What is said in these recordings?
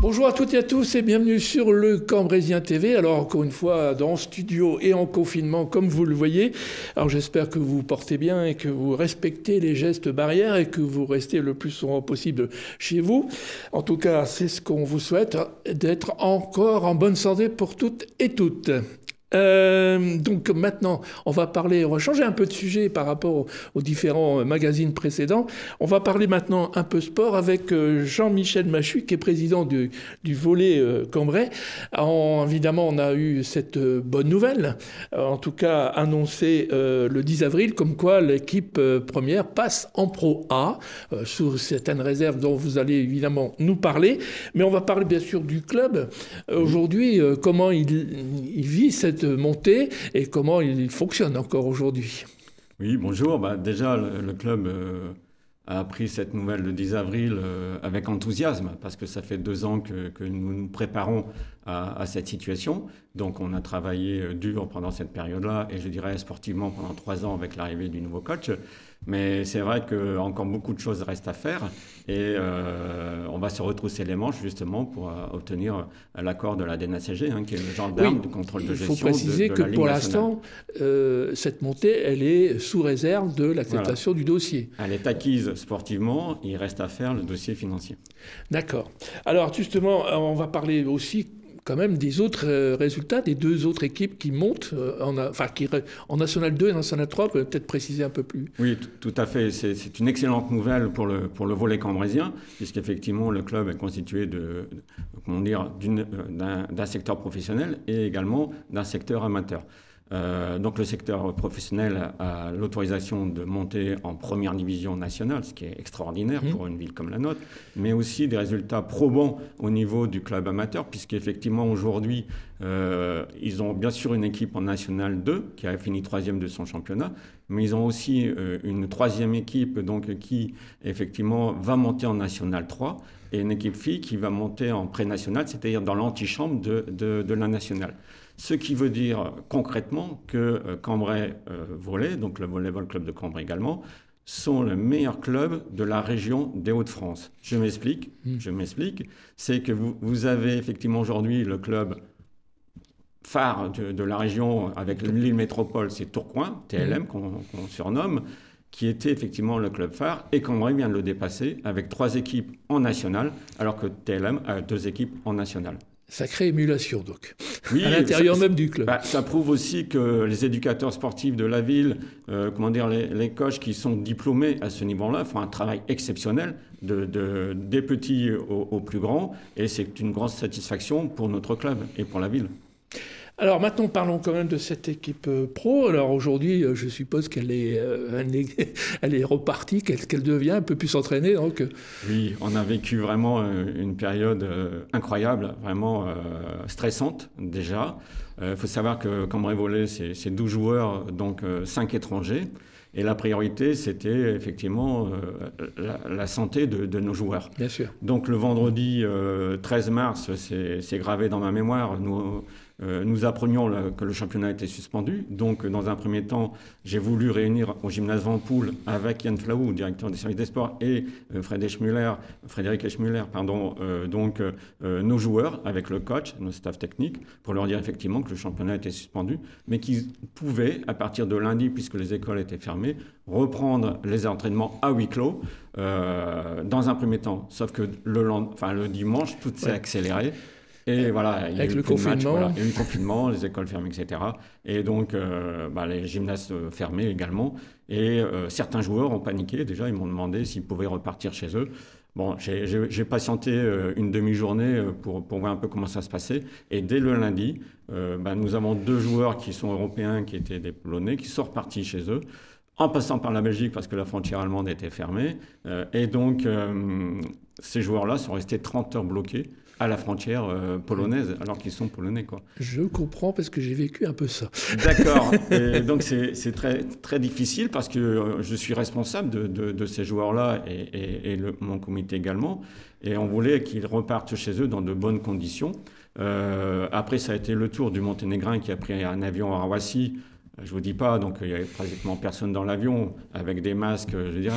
Bonjour à toutes et à tous et bienvenue sur le Cambrésien TV. Alors encore une fois dans studio et en confinement comme vous le voyez. Alors j'espère que vous vous portez bien et que vous respectez les gestes barrières et que vous restez le plus souvent possible chez vous. En tout cas c'est ce qu'on vous souhaite, d'être encore en bonne santé pour toutes et toutes. Donc maintenant, on va changer un peu de sujet par rapport aux différents magazines précédents. On va parler maintenant un peu sport avec Jean-Michel Machu, qui est président du volley Cambrai. Évidemment, on a eu cette bonne nouvelle, en tout cas annoncée le 10 avril, comme quoi l'équipe première passe en Pro A, sous certaines réserves dont vous allez évidemment nous parler. Mais on va parler bien sûr du club. Aujourd'hui, comment il vit cette montée et comment il fonctionne encore aujourd'hui. Oui, bonjour. Déjà, le club a appris cette nouvelle le 10 avril avec enthousiasme parce que ça fait 2 ans que nous nous préparons à cette situation. Donc, on a travaillé dur pendant cette période-là et je dirais sportivement pendant 3 ans avec l'arrivée du nouveau coach. Mais c'est vrai qu'encore beaucoup de choses restent à faire et on va se retrousser les manches justement pour obtenir l'accord de la DNACG, qui est le gendarme de contrôle de gestion. Il faut préciser que pour l'instant, cette montée, elle est sous réserve de l'acceptation du dossier. Elle est acquise sportivement, il reste à faire le dossier financier. D'accord. Alors justement, on va parler aussi quand même des autres résultats, des 2 autres équipes qui montent en National 2 et National 3, peut-être préciser un peu plus. Oui, tout à fait. C'est une excellente nouvelle pour le volley cambrésien, puisqu'effectivement le club est constitué d'un secteur professionnel et également d'un secteur amateur. Donc le secteur professionnel a l'autorisation de monter en première division nationale, ce qui est extraordinaire pour une ville comme la nôtre, mais aussi des résultats probants au niveau du club amateur, puisqu'effectivement aujourd'hui, ils ont bien sûr une équipe en National 2 qui a fini 3e de son championnat, mais ils ont aussi une 3e équipe qui effectivement va monter en National 3 et une équipe fille qui va monter en pré-national, c'est-à-dire dans l'antichambre de la nationale. Ce qui veut dire concrètement que Cambrai Volley, donc le Volleyball Club de Cambrai également, sont le meilleur club de la région des Hauts-de-France. Je m'explique. C'est que vous avez effectivement aujourd'hui le club phare de la région avec l'île métropole, c'est Tourcoing, TLM qu'on surnomme, qui était effectivement le club phare, et Cambrai vient de le dépasser avec 3 équipes en national, alors que TLM a 2 équipes en national. Sacrée émulation, donc, oui, à l'intérieur même du club. Ça prouve aussi que les éducateurs sportifs de la ville, les coachs qui sont diplômés à ce niveau-là, font un travail exceptionnel, des petits aux plus grands, et c'est une grande satisfaction pour notre club et pour la ville. Alors maintenant, parlons quand même de cette équipe pro. Alors aujourd'hui, je suppose qu'elle est repartie, qu'elle devient, un peu plus s'entraîner. Donc. Oui, on a vécu vraiment une période incroyable, vraiment stressante déjà. Il faut savoir que Cambrai Volley, c'est 12 joueurs, donc 5 étrangers. Et la priorité, c'était effectivement la santé de nos joueurs. Bien sûr. Donc le vendredi 13 mars, c'est gravé dans ma mémoire, nous apprenions que le championnat était suspendu. Donc dans un premier temps, j'ai voulu réunir au gymnase Van Poel avec Yann Flaou, directeur des services des sports, et Frédéric Eschmuller, nos joueurs avec le coach, nos staffs techniques, pour leur dire effectivement que le championnat était suspendu, mais qu'ils pouvaient, à partir de lundi, puisque les écoles étaient fermées, reprendre les entraînements à huis clos dans un premier temps. Sauf que le dimanche, tout s'est accéléré. Et voilà, il y a eu le confinement. Il y a eu le confinement, les écoles fermées, etc. Et donc, les gymnases fermés également. Et certains joueurs ont paniqué. Déjà, ils m'ont demandé s'ils pouvaient repartir chez eux. Bon, j'ai patienté une demi-journée pour voir un peu comment ça se passait. Et dès le lundi, nous avons 2 joueurs qui sont européens, qui étaient des Polonais, qui sont repartis chez eux, en passant par la Belgique parce que la frontière allemande était fermée. Et donc, ces joueurs-là sont restés 30 heures bloqués à la frontière polonaise, alors qu'ils sont polonais, quoi. Je comprends parce que j'ai vécu un peu ça. D'accord. Et donc c'est très, très difficile parce que je suis responsable de ces joueurs-là et mon comité également. Et on voulait qu'ils repartent chez eux dans de bonnes conditions. Après, ça a été le tour du Monténégrin qui a pris un avion à Roissy. Je vous dis pas, donc il y avait pratiquement personne dans l'avion avec des masques, je dirais.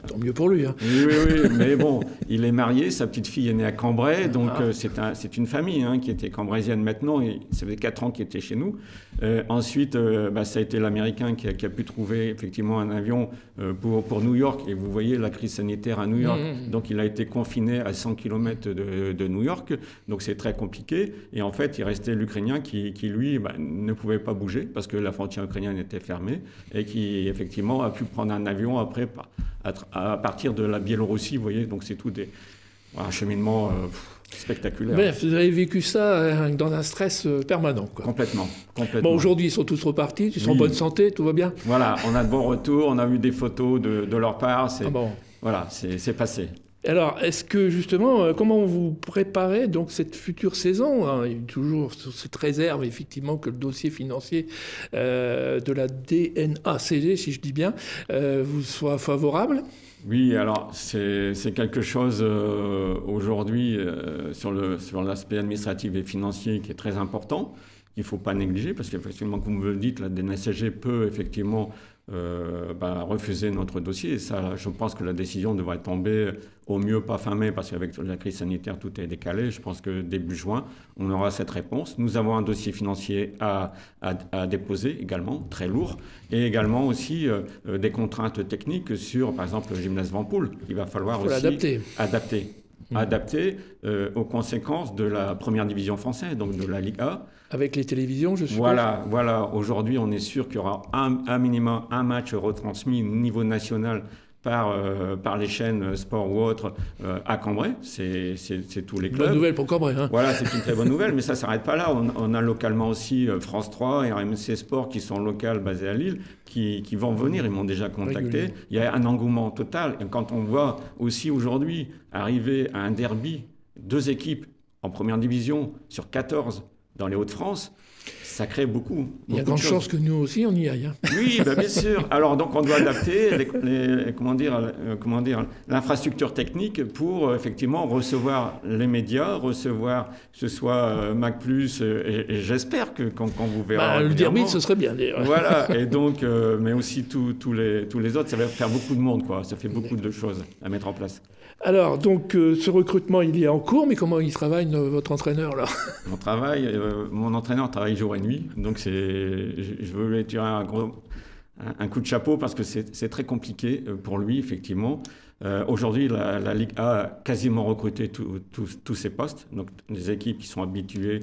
Tant mieux pour lui. Hein. Oui, mais bon, il est marié, sa petite fille est née à Cambrai, donc c'est une famille qui était cambraisienne maintenant, et ça faisait 4 ans qu'il était chez nous. Ensuite, ça a été l'Américain qui a pu trouver effectivement un avion pour New York, et vous voyez la crise sanitaire à New York, donc il a été confiné à 100 km de New York, donc c'est très compliqué, et en fait il restait l'Ukrainien qui lui, ne pouvait pas bouger, parce que la frontière ukrainienne était fermée, et qui effectivement a pu prendre un avion après à partir de la Biélorussie, vous voyez, donc c'est tout un cheminement spectaculaire. Bref, vous avez vécu ça dans un stress permanent, quoi. Complètement. Bon, aujourd'hui, ils sont tous repartis, ils sont en bonne santé, tout va bien? Voilà, on a de bons retours, on a vu des photos de leur part, voilà, c'est passé. Alors, est-ce que justement, comment vous préparez donc cette future saison, hein? Il y a toujours cette réserve, effectivement, que le dossier financier de la DNACG, si je dis bien, vous soit favorable? Oui, alors c'est quelque chose aujourd'hui sur l'aspect administratif et financier qui est très important, qu'il ne faut pas négliger, parce qu'effectivement, comme vous le dites, la DNACG peut effectivement refuser notre dossier. Et ça, je pense que la décision devrait tomber au mieux pas fin mai, parce qu'avec la crise sanitaire, tout est décalé. Je pense que début juin, on aura cette réponse. Nous avons un dossier financier à déposer également, très lourd, et également aussi des contraintes techniques sur, par exemple, le gymnase Vanpool. Il va falloir aussi adapter aux conséquences de la première division française, donc de la Ligue A. Avec les télévisions, je suppose. Voilà. Aujourd'hui, on est sûr qu'il y aura un minimum un match retransmis au niveau national par les chaînes sport ou autres à Cambrai. C'est tous les clubs. Bonne nouvelle pour Cambrai. Hein. Voilà, c'est une très bonne nouvelle, mais ça ne s'arrête pas là. On a localement aussi France 3 et RMC Sport qui sont locales basées à Lille, qui vont venir, ils m'ont déjà contacté. Il y a un engouement total. Et quand on voit aussi aujourd'hui arriver à un derby, 2 équipes en première division sur 14 dans les Hauts-de-France, ça crée beaucoup. Il y a grande chance que nous aussi on y aille. Hein. Oui, bien sûr. Alors donc on doit adapter l'infrastructure technique pour effectivement recevoir les médias, recevoir que ce soit Mac+, et j'espère que quand vous verrez. Le derby, ce serait bien. Voilà. Et donc, mais aussi tous les autres, ça va faire beaucoup de monde, quoi. Ça fait beaucoup de choses à mettre en place. Alors, donc, ce recrutement, il est en cours, mais comment il travaille, votre entraîneur, là? Mon entraîneur travaille jour et nuit, donc je veux lui tirer un coup de chapeau parce que c'est très compliqué pour lui, effectivement. Aujourd'hui, la Ligue A a quasiment recruté tous ses postes, donc les équipes qui sont habituées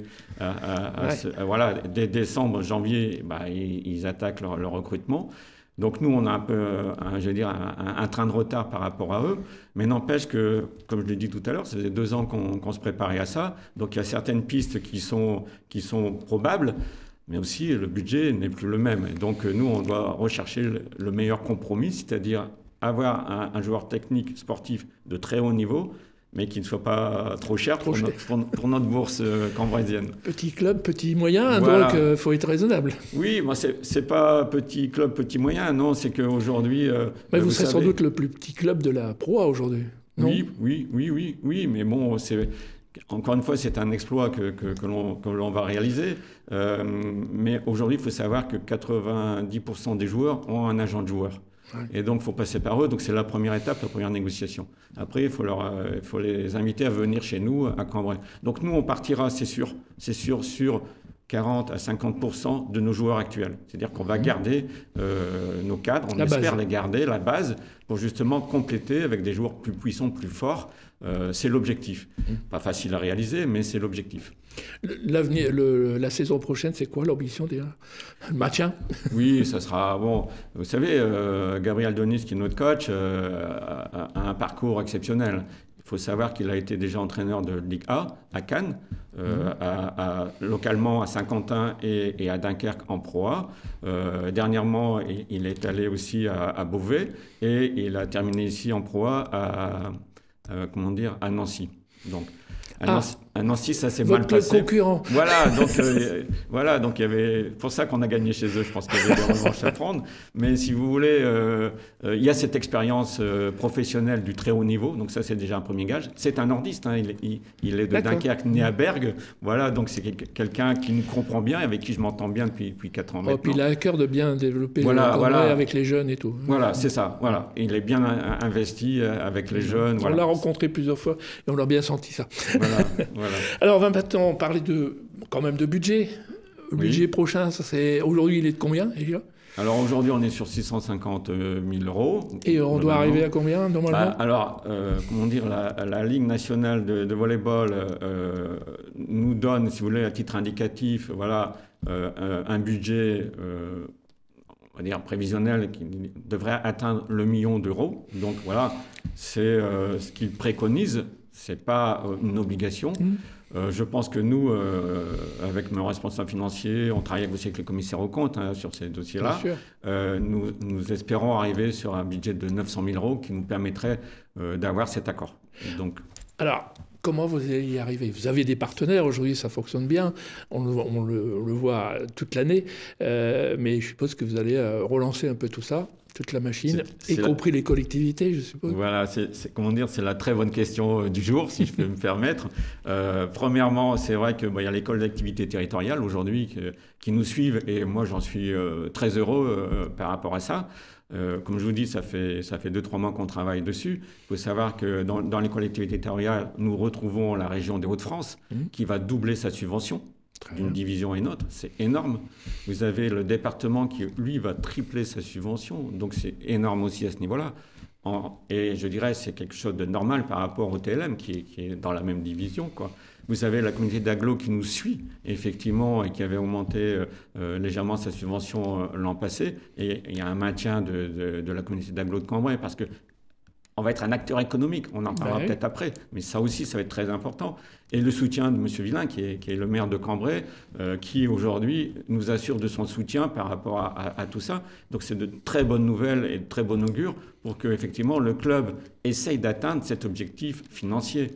dès décembre, janvier, ils attaquent leur recrutement. Donc nous, on a un peu, un train de retard par rapport à eux, mais n'empêche que, comme je l'ai dit tout à l'heure, ça faisait 2 ans qu'on se préparait à ça. Donc il y a certaines pistes qui sont probables, mais aussi le budget n'est plus le même. Et donc nous, on doit rechercher le meilleur compromis, c'est-à-dire avoir un joueur technique sportif de très haut niveau, mais qui ne soit pas trop cher pour notre bourse cambraisienne. Petit club, petit moyen, voilà. Donc il faut être raisonnable. Oui, moi c'est pas petit club, petit moyen, non, c'est qu'aujourd'hui... vous serez sans doute le plus petit club de la Pro A aujourd'hui, non ? Oui, mais bon, encore une fois, c'est un exploit que l'on va réaliser, mais aujourd'hui, il faut savoir que 90% des joueurs ont un agent de joueur. Et donc, il faut passer par eux. Donc, c'est la première étape, la première négociation. Après, il faut les inviter à venir chez nous, à Cambrai. Donc, nous, on partira, c'est sûr, sur 40 à 50% de nos joueurs actuels. C'est-à-dire qu'on va garder nos cadres, on espère les garder, la base, pour justement compléter avec des joueurs plus puissants, plus forts. C'est l'objectif. Pas facile à réaliser, mais c'est l'objectif. L'avenir, la saison prochaine, c'est quoi l'ambition déjà ? Le maintien ? Oui, ça sera... Bon, vous savez, Gabriel Donis, qui est notre coach, a un parcours exceptionnel. Il faut savoir qu'il a été déjà entraîneur de Ligue A à Cannes, localement à Saint-Quentin et à Dunkerque en Pro A. Dernièrement, il est allé aussi à Beauvais et il a terminé ici en Pro A à Nancy. Donc, À Nancy, ça s'est mal Votre club passé. concurrent. Voilà, donc il y avait pour ça qu'on a gagné chez eux. Je pense qu'il y avait des revanches à prendre. Mais si vous voulez, il y a cette expérience professionnelle du très haut niveau. Donc ça, c'est déjà un premier gage. C'est un nordiste. Hein, il est de Dunkerque, né à Bergue. Voilà, donc c'est quelqu'un qui nous comprend bien, avec qui je m'entends bien depuis 4 ans maintenant. Puis il a à cœur de bien développer le avec les jeunes et tout. Voilà, c'est ça. Voilà, il est bien investi avec les jeunes. On l'a rencontré plusieurs fois et on l'a bien senti ça. Voilà. Alors, on va maintenant parler quand même de budget. Le budget prochain, aujourd'hui, il est de combien déjà ? Alors aujourd'hui, on est sur 650 000 euros. Et on doit arriver à combien normalement ? Alors, comment dire, la Ligue nationale de volleyball nous donne, si vous voulez, à titre indicatif, voilà, un budget, on va dire prévisionnel, qui devrait atteindre le million d'euros. Donc voilà, c'est ce qu'ils préconisent. C'est pas une obligation. Je pense que nous, avec nos responsables financiers, on travaille aussi avec les commissaires aux comptes sur ces dossiers-là. Nous espérons arriver sur un budget de 900 000 euros qui nous permettrait d'avoir cet accord. Donc, alors, comment vous allez y arriver ? Vous avez des partenaires, aujourd'hui ça fonctionne bien, on le voit toute l'année, mais je suppose que vous allez relancer un peu tout ça. Toute la machine, y compris les collectivités, je suppose. Voilà, c'est la très bonne question du jour, si je peux me permettre. Premièrement, c'est vrai qu'il y a les collectivités territoriales aujourd'hui qui nous suivent, et moi j'en suis très heureux par rapport à ça. Comme je vous dis, ça fait 2-3 mois qu'on travaille dessus. Il faut savoir que dans les collectivités territoriales, nous retrouvons la région des Hauts-de-France qui va doubler sa subvention d'une division à une autre. C'est énorme. Vous avez le département qui, lui, va tripler sa subvention. Donc, c'est énorme aussi à ce niveau-là. Et je dirais c'est quelque chose de normal par rapport au TLM qui est dans la même division, quoi. Vous avez la communauté d'agglo qui nous suit, effectivement, et qui avait augmenté légèrement sa subvention l'an passé. Et il y a un maintien de la communauté d'agglo de Cambrai parce que on va être un acteur économique, on en parlera peut-être après, mais ça aussi, ça va être très important. Et le soutien de M. Villain, qui est le maire de Cambrai, qui aujourd'hui nous assure de son soutien par rapport à tout ça. Donc c'est de très bonnes nouvelles et de très bon augure pour que effectivement le club essaye d'atteindre cet objectif financier,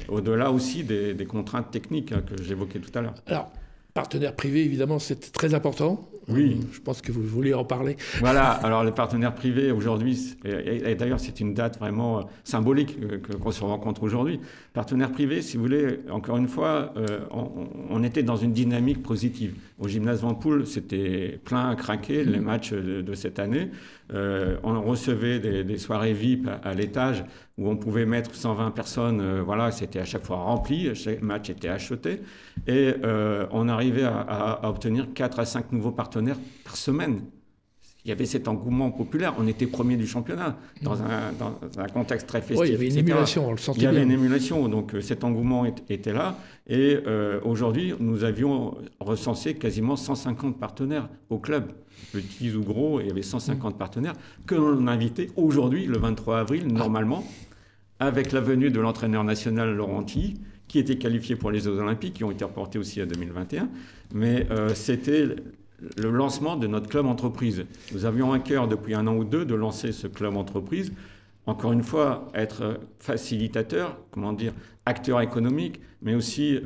au-delà aussi des contraintes techniques que j'évoquais tout à l'heure. Alors, partenaires privés, évidemment, c'est très important. Oui. Je pense que vous voulez en parler. Voilà, alors les partenaires privés aujourd'hui, et d'ailleurs c'est une date vraiment symbolique qu'on se rencontre aujourd'hui. Partenaires privés, si vous voulez, encore une fois, on était dans une dynamique positive. Au gymnase Vanpoul, c'était plein à craquer les matchs de cette année. On recevait des soirées VIP à l'étage où on pouvait mettre 120 personnes, voilà, c'était à chaque fois rempli, chaque match était acheté. Et on arrivait à obtenir 4 à 5 nouveaux partenaires par semaine. Il y avait cet engouement populaire. On était premier du championnat dans un contexte très festif. Oui, il y avait une émulation, on le sentait bien. Il y avait une émulation, donc cet engouement était là. Et aujourd'hui, nous avions recensé quasiment 150 partenaires au club. Petits ou gros, il y avait 150 partenaires que l'on a invités aujourd'hui, le 23 avril, normalement, avec la venue de l'entraîneur national Laurent Tilly, qui était qualifié pour les Jeux Olympiques, qui ont été reportés aussi à 2021. Mais c'était le lancement de notre club entreprise. Nous avions à cœur depuis 1 an ou 2 de lancer ce club entreprise. Encore une fois, être facilitateur, comment dire, acteur économique, mais aussi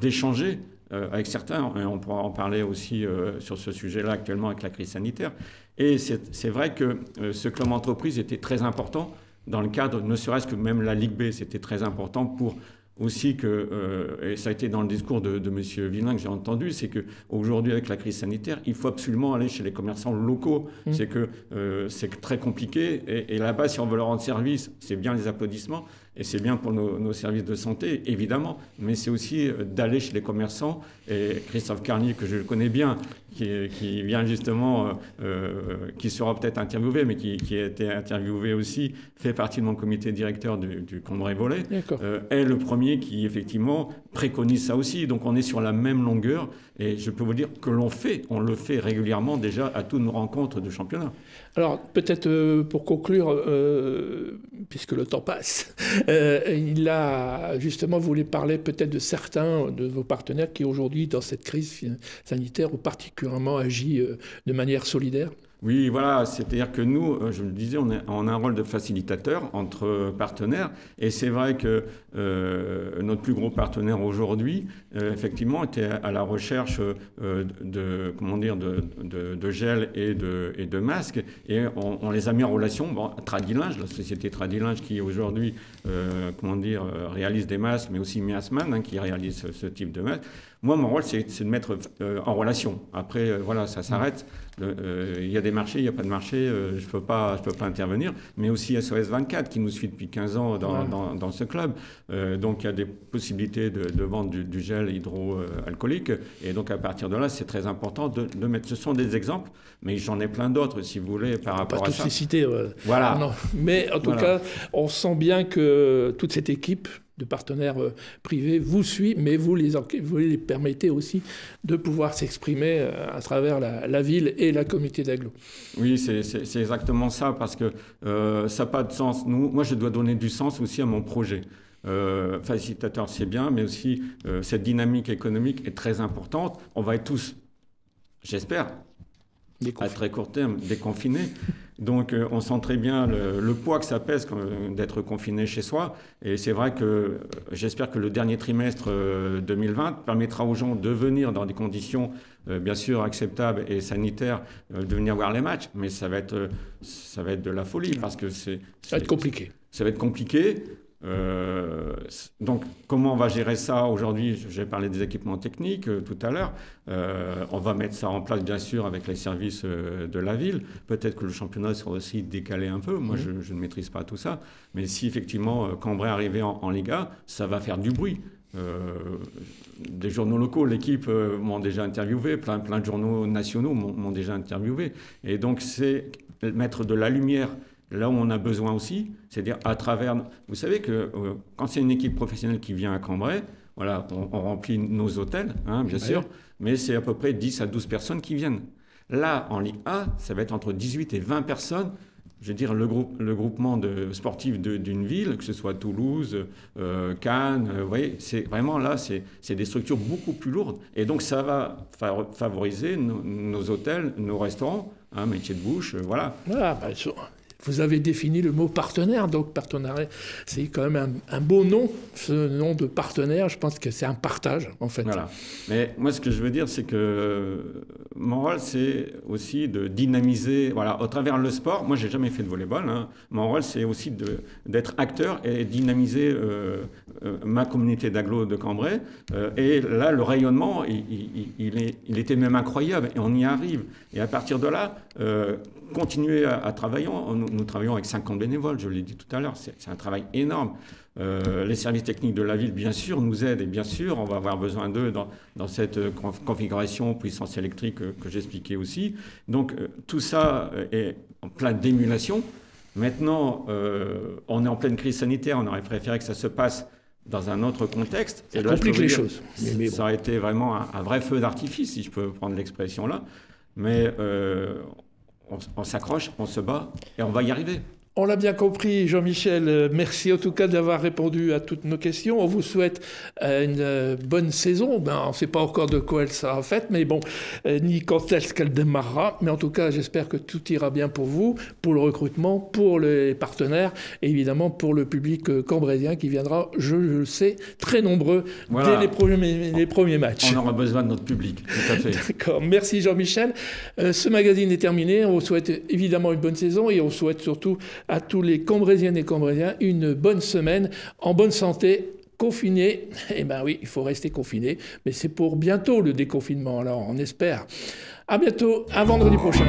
d'échanger avec certains. Et on pourra en parler aussi sur ce sujet-là actuellement avec la crise sanitaire. Et c'est vrai que ce club entreprise était très important dans le cadre, ne serait-ce que même la Ligue B, c'était très important pour aussi que, et ça a été dans le discours de M. Villain que j'ai entendu, c'est qu'aujourd'hui, avec la crise sanitaire, il faut absolument aller chez les commerçants locaux. C'est que c'est très compliqué. Et là-bas, si on veut leur rendre service, c'est bien les applaudissements. Et c'est bien pour nos services de santé, évidemment. Mais c'est aussi d'aller chez les commerçants. Et Christophe Carnier, que je le connais bien, qui vient justement, qui sera peut-être interviewé, mais qui a été interviewé aussi, fait partie de mon comité directeur du Cambrai Volley, est le premier qui, effectivement, préconise ça aussi. Donc, on est sur la même longueur. Et je peux vous dire que on le fait régulièrement déjà à toutes nos rencontres de championnat. Alors, peut-être pour conclure, puisque le temps passe, il a justement voulu parler peut-être de certains de vos partenaires qui aujourd'hui, dans cette crise sanitaire, ont particulièrement agi de manière solidaire. Oui, voilà, c'est-à-dire que nous, je le disais, on a un rôle de facilitateur entre partenaires, et c'est vrai que notre plus gros partenaire aujourd'hui, effectivement, était à la recherche de gel et de masques, et on les a mis en relation. Bon, Tradilinge, la société Tradilinge qui aujourd'hui, réalise des masques, mais aussi Miasman, hein, qui réalise ce type de masques. Moi, mon rôle, c'est de mettre en relation. Après, voilà, ça s'arrête. Il y a des marchés, il n'y a pas de marché, je peux pas intervenir. Mais aussi SOS 24, qui nous suit depuis 15 ans dans ce club. Donc, il y a des possibilités de vendre du gel hydroalcoolique. Et donc, à partir de là, c'est très important de mettre... Ce sont des exemples, mais j'en ai plein d'autres, si vous voulez, par rapport à ça. Pas tous les citer. Voilà. Non. Mais en tout cas, on sent bien que toute cette équipe de partenaires privés vous suit, mais vous les permettez aussi de pouvoir s'exprimer à travers la ville et la communauté d'agglo. Oui, c'est exactement ça, parce que ça n'a pas de sens. Moi, je dois donner du sens aussi à mon projet. Facilitateur, c'est bien, mais aussi cette dynamique économique est très importante. On va être tous, j'espère, à très court terme, déconfinés. Donc, on sent très bien le poids que ça pèse d'être confiné chez soi. Et c'est vrai que j'espère que le dernier trimestre 2020 permettra aux gens de venir dans des conditions, bien sûr, acceptables et sanitaires, de venir voir les matchs. Mais ça va être de la folie, parce que ça va être compliqué. Ça va être compliqué. Donc, comment on va gérer ça aujourd'hui? J'ai parlé des équipements techniques tout à l'heure. On va mettre ça en place, bien sûr, avec les services de la ville. Peut-être que le championnat sera aussi décalé un peu. Moi, je ne maîtrise pas tout ça. Mais si, effectivement, Cambrai arrivait en Liga, ça va faire du bruit. Des journaux locaux, l'équipe m'ont déjà interviewé. Plein de journaux nationaux m'ont déjà interviewé. Et donc, c'est mettre de la lumière là où on a besoin aussi, c'est-à-dire à travers... Vous savez que quand c'est une équipe professionnelle qui vient à Cambrai, voilà, on remplit nos hôtels, hein, bien sûr, mais c'est à peu près 10 à 12 personnes qui viennent. Là, en Ligue A, ça va être entre 18 et 20 personnes. Je veux dire, le groupement de sportifs d'une ville, que ce soit Toulouse, Cannes, vous voyez, c'est vraiment là, c'est des structures beaucoup plus lourdes. Et donc, ça va favoriser nos hôtels, nos restaurants, hein, métier de bouche, voilà. Voilà, vous avez défini le mot partenaire, donc partenariat, c'est quand même un beau nom, ce nom de partenaire. Je pense que c'est un partage, en fait. Voilà. Mais moi, ce que je veux dire, c'est que mon rôle, c'est aussi de dynamiser, voilà, au travers le sport. Moi, j'ai jamais fait de volleyball, hein. Mon rôle, c'est aussi d'être acteur et dynamiser ma communauté d'agglo de Cambrai. Et là, le rayonnement, il était même incroyable, et on y arrive. Et à partir de là, continuer à travailler. Nous travaillons avec 50 bénévoles, je l'ai dit tout à l'heure. C'est un travail énorme. Les services techniques de la ville, bien sûr, nous aident. Et bien sûr, on va avoir besoin d'eux dans cette configuration puissance électrique que j'expliquais aussi. Donc, tout ça est en pleine d'émulation. Maintenant, on est en pleine crise sanitaire. On aurait préféré que ça se passe dans un autre contexte. Ça complique les choses. Ça aurait été vraiment un vrai feu d'artifice, si je peux prendre l'expression là. Mais on s'accroche, on se bat et on va y arriver. On l'a bien compris, Jean-Michel. Merci en tout cas d'avoir répondu à toutes nos questions. On vous souhaite une bonne saison. On ne sait pas encore de quoi elle sera faite, mais bon, ni quand est-ce qu'elle démarrera. Mais en tout cas, j'espère que tout ira bien pour vous, pour le recrutement, pour les partenaires et évidemment pour le public cambraisien qui viendra, je le sais, très nombreux dès les premiers matchs. On aura besoin de notre public, tout à fait. D'accord. Merci Jean-Michel. Ce magazine est terminé. On vous souhaite évidemment une bonne saison et on souhaite surtout à tous les Cambraisiennes et Cambraisiens une bonne semaine, en bonne santé, confinés. Eh bien oui, il faut rester confiné, mais c'est pour bientôt le déconfinement, alors on espère. À bientôt, à vendredi prochain.